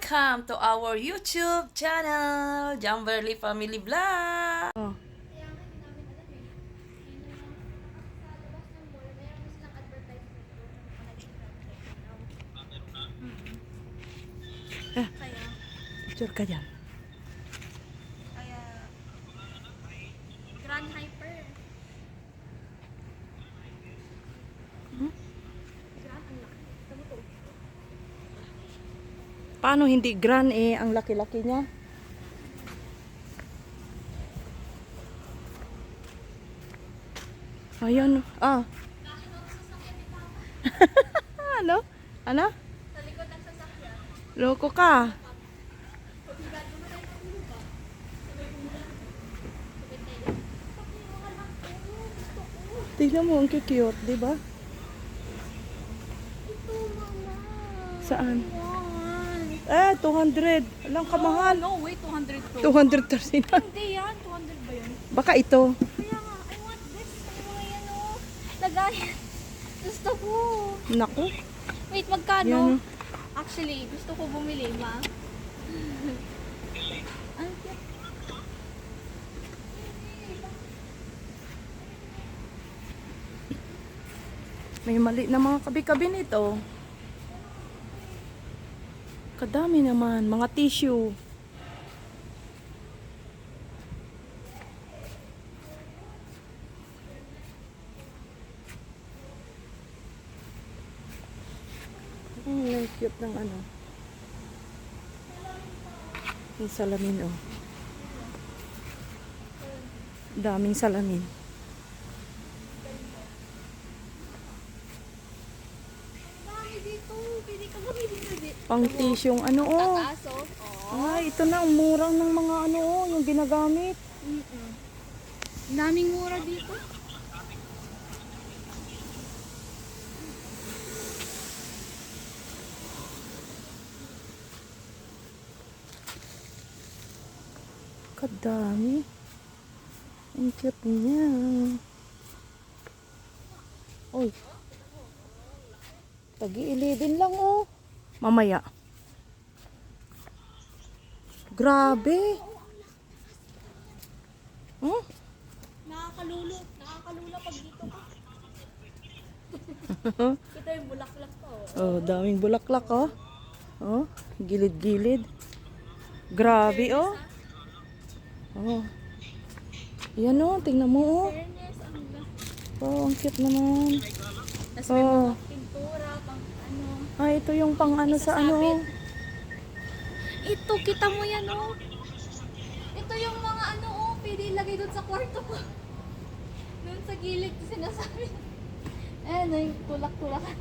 Welcome to our YouTube channel, Jamberly Family Vlog. Oh. Picture ka dyan. Kaya, Grand Hyper. Grand, ang laki. Tama to. Paano hindi grand ang laki-laki niya? Ayan. Ano? Ano? Sa likod ng sasakyan. Loko ka. Tignan mo, ang cute, di ba? Ito, mama. Saan? Yan. 200. Alang kamahal. No, wait, 200 to. 239. Hindi yan, 200 ba yun? Baka ito. Kaya nga, I want this. Ano mga yan, oh. Lagayan. Gusto ko. Naku. Wait, magkano? Yan, oh. Actually, gusto ko bumili, ma. Ang cute. May mali na mga kabi-kabi nito. Kadami naman. Mga tissue. Ang cute ng ano. Yung salamin, oh. Daming salamin. Dami dito. Pili ka bumili na dito. Pang tissue yung ano, oh. Tataas, oh. Ay, ito na. Ang murang ng mga ano, oh. Yung ginagamit. Daming mura dito. Kadami. Ang cute niya. Uy. Tagi-11 lang, oh. Mamaya. Grabe. Hmm? Nakakalula pag dito ka. Ito yung bulaklak ko. Oh, daming bulaklak, oh. Oh, gilid-gilid. Grabe, oh. Oh. Yan, oh. Tingnan mo, oh. Fairness, ang Oh, ang cute naman. Tapos may Oh. mga pintura, pang ano. Ah, ito yung pang ano sa ano. Ito, kita mo yan, oh. Ito yung mga ano, oh. Pwede ilagay doon sa kwarto ko. Doon sa gilid, sinasabi. Eh, na yung tulak-tulakan.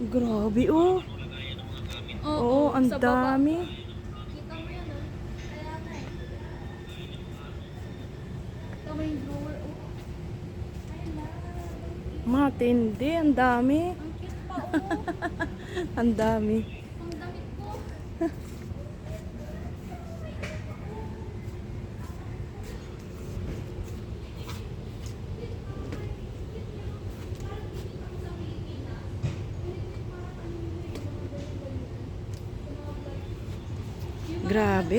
Grabe, oh. Oo, ang sa baba. dami. Kita mo yan, oh. Kaya na eh. Ito mo yung drawer, oh. Ay, Matindi, ang dami. ang cute pa, oh. Ang dami. Ang damit ko. Grabe.